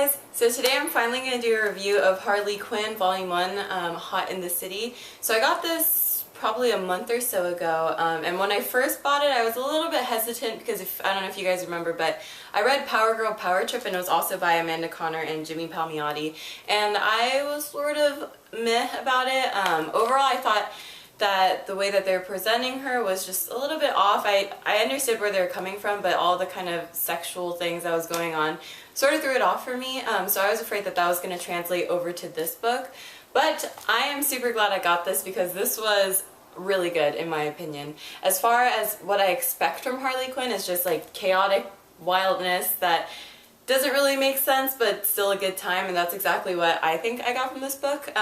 guys! So today I'm finally going to do a review of Harley Quinn Volume 1, Hot in the City. So I got this probably a month or so ago, and when I first bought it I was a little bit hesitant because I don't know if you guys remember, but I read Power Girl Power Trip, and it was also by Amanda Connor and Jimmy Palmiotti, and I was sort of meh about it. Overall I thought that the way that they're presenting her was just a little bit off. I understood where they're coming from, but all the kind of sexual things that was going on sort of threw it off for me, so I was afraid that that was going to translate over to this book. But I am super glad I got this because this was really good in my opinion. As far as what I expect from Harley Quinn is just like chaotic wildness that doesn't really make sense but still a good time, and that's exactly what I think I got from this book.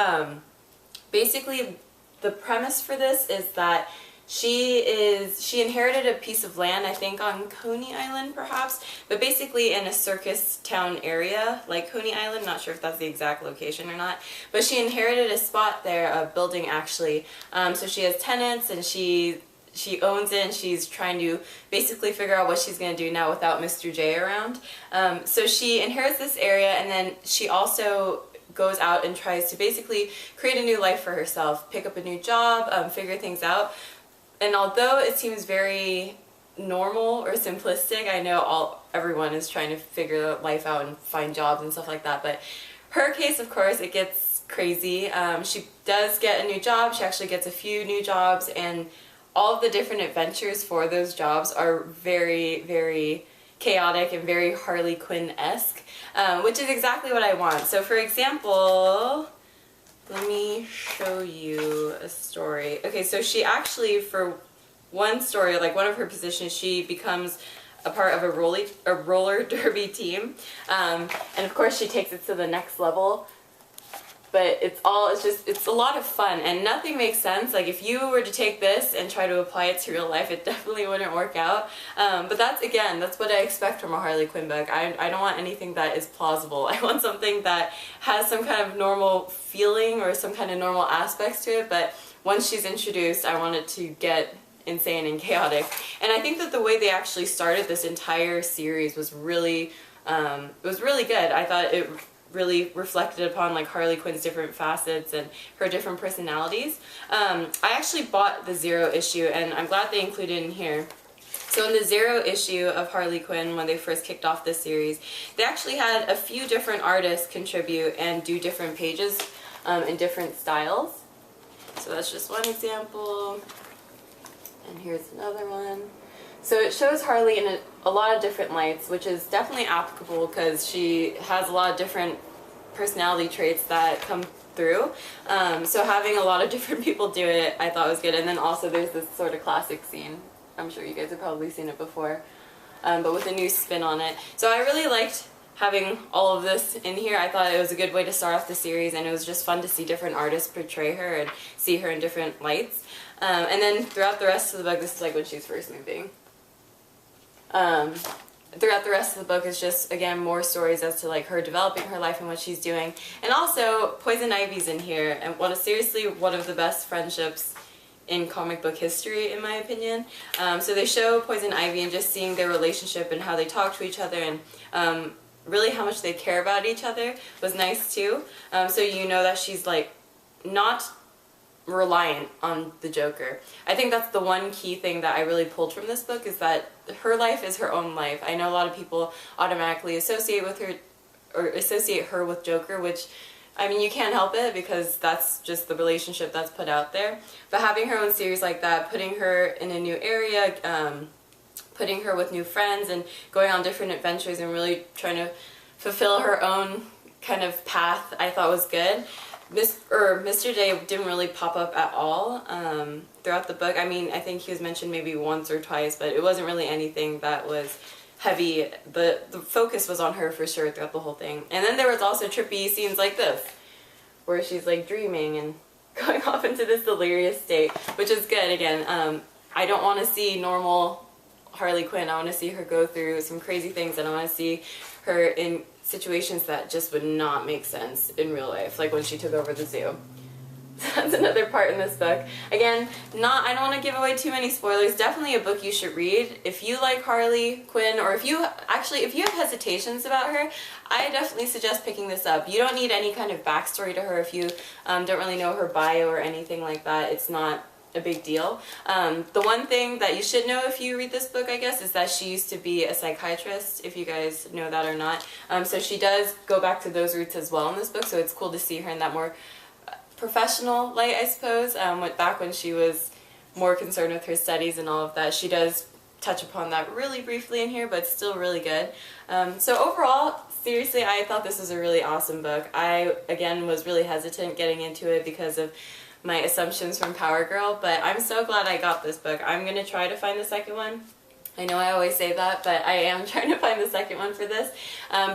Basically, the premise for this is that she inherited a piece of land, I think on Coney Island perhaps, but basically in a circus town area like Coney Island. Not sure if that's the exact location or not, but she inherited a spot there, a building actually. So she has tenants and she owns it, and she's trying to basically figure out what she's going to do now without Mr. J around. So she inherits this area, and then she also goes out and tries to basically create a new life for herself, pick up a new job, figure things out. And although it seems very normal or simplistic, I know everyone is trying to figure life out and find jobs and stuff like that, but her case, of course, it gets crazy. She does get a new job, she actually gets a few new jobs, and all of the different adventures for those jobs are very, very chaotic and very Harley Quinn-esque, which is exactly what I want. So for example, let me show you a story. Okay, so she actually, for one story, like one of her positions, she becomes a part of a roller derby team, and of course she takes it to the next level. But it's a lot of fun, and nothing makes sense. Like if you were to take this and try to apply it to real life, it definitely wouldn't work out. But that's what I expect from a Harley Quinn book. I don't want anything that is plausible. I want something that has some kind of normal feeling or some kind of normal aspects to it, but once she's introduced, I want it to get insane and chaotic. And I think that the way they actually started this entire series was really good. I thought it really reflected upon like Harley Quinn's different facets and her different personalities. I actually bought the 0 issue, and I'm glad they included it in here. So in the 0 issue of Harley Quinn, when they first kicked off this series, they actually had a few different artists contribute and do different pages in different styles. So that's just one example, and here's another one. So it shows Harley in a lot of different lights, which is definitely applicable because she has a lot of different personality traits that come through. So having a lot of different people do it, I thought was good. And then also there's this sort of classic scene. I'm sure you guys have probably seen it before, but with a new spin on it. So I really liked having all of this in here. I thought it was a good way to start off the series, and it was just fun to see different artists portray her and see her in different lights. And then throughout the rest of the book, this is like when she's first moving. Throughout the rest of the book is just, again, more stories as to like her developing her life and what she's doing. And also Poison Ivy's in here, and seriously one of the best friendships in comic book history in my opinion. So they show Poison Ivy and just seeing their relationship and how they talk to each other, and really how much they care about each other was nice too. So you know that she's like not reliant on the Joker. I think that's the one key thing that I really pulled from this book, is that her life is her own life. I know a lot of people automatically associate her with Joker, which, I mean, you can't help it because that's just the relationship that's put out there. But having her own series like that, putting her in a new area, putting her with new friends and going on different adventures and really trying to fulfill her own kind of path, I thought was good. Mr. J didn't really pop up at all throughout the book. I mean, I think he was mentioned maybe once or twice, but it wasn't really anything that was heavy. The focus was on her for sure throughout the whole thing. And then there was also trippy scenes like this, where she's like dreaming and going off into this delirious state, which is good. Again, I don't want to see normal Harley Quinn. I want to see her go through some crazy things, and I want to see her in situations that just would not make sense in real life, like when she took over the zoo. So that's another part in this book. Again, I don't want to give away too many spoilers. Definitely a book you should read. If you like Harley Quinn, or if you have hesitations about her, I definitely suggest picking this up. You don't need any kind of backstory to her if you don't really know her bio or anything like that. It's not a big deal. The one thing that you should know if you read this book, I guess, is that she used to be a psychiatrist, if you guys know that or not. So she does go back to those roots as well in this book, so it's cool to see her in that more professional light, I suppose. Back when she was more concerned with her studies and all of that. She does touch upon that really briefly in here, but still really good. So overall, seriously, I thought this was a really awesome book. I, again, was really hesitant getting into it because of my assumptions from Power Girl, but I'm so glad I got this book. I'm going to try to find the second one. I know I always say that, but I am trying to find the second one for this.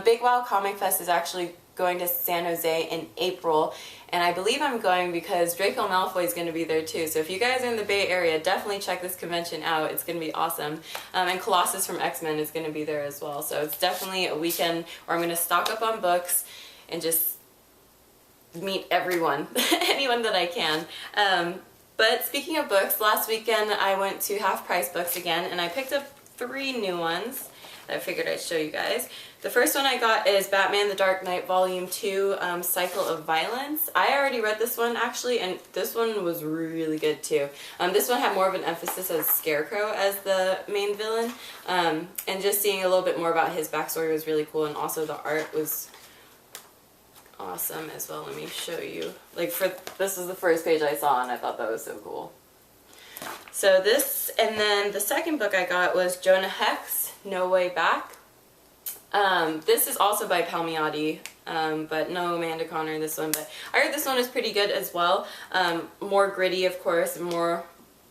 Big Wow Comic Fest is actually going to San Jose in April, and I believe I'm going because Draco Malfoy is going to be there too. So if you guys are in the Bay Area, definitely check this convention out. It's going to be awesome. And Colossus from X-Men is going to be there as well. So it's definitely a weekend where I'm going to stock up on books and just meet everyone, anyone that I can. But speaking of books, last weekend I went to Half Price Books again, and I picked up 3 new ones that I figured I'd show you guys. The first one I got is Batman the Dark Knight Volume 2, Cycle of Violence. I already read this one actually, and this one was really good too. This one had more of an emphasis as Scarecrow as the main villain, and just seeing a little bit more about his backstory was really cool, and also the art was awesome as well. Let me show you. This is the first page I saw, and I thought that was so cool. So this, and then the second book I got was Jonah Hex, No Way Back. This is also by Palmiotti, but no Amanda Connor in this one, but I heard this one is pretty good as well. More gritty, of course, and more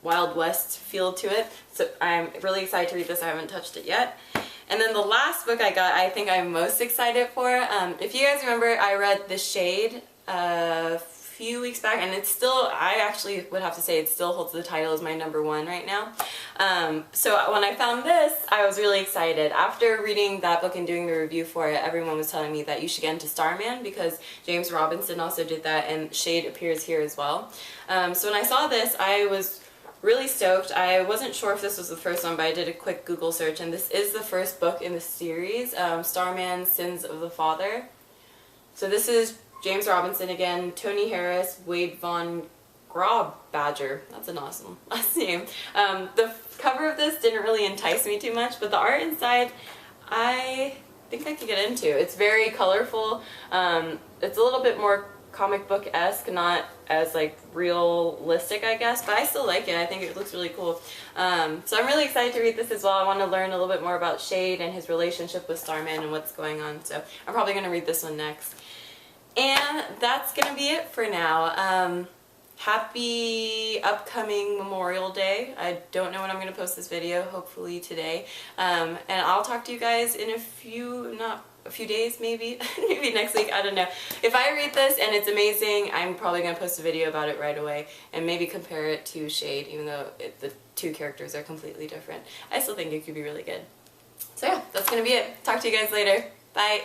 Wild West feel to it. So I'm really excited to read this. I haven't touched it yet. And then the last book I got, I think I'm most excited for. If you guys remember, I read The Shade a few weeks back, and it's still, I actually would have to say it still holds the title as my #1 right now. So when I found this, I was really excited. After reading that book and doing the review for it, everyone was telling me that you should get into Starman because James Robinson also did that, and Shade appears here as well. So when I saw this, I was really stoked. I wasn't sure if this was the first one, but I did a quick Google search, and this is the first book in the series, Starman, Sins of the Father. So this is James Robinson again, Tony Harris, Wade Von Badger. That's an awesome last name. The cover of this didn't really entice me too much, but the art inside, I think I could get into. It's very colorful. It's a little bit more comic book-esque, not as realistic, I guess, but I still like it. I think it looks really cool. So I'm really excited to read this as well. I want to learn a little bit more about Shade and his relationship with Starman and what's going on, so I'm probably going to read this one next. And that's going to be it for now. Happy upcoming Memorial Day. I don't know when I'm going to post this video, hopefully today. And I'll talk to you guys in a few days maybe, maybe next week, I don't know. If I read this and it's amazing, I'm probably going to post a video about it right away and maybe compare it to Shade, even though the 2 characters are completely different. I still think it could be really good. So yeah, that's going to be it. Talk to you guys later. Bye!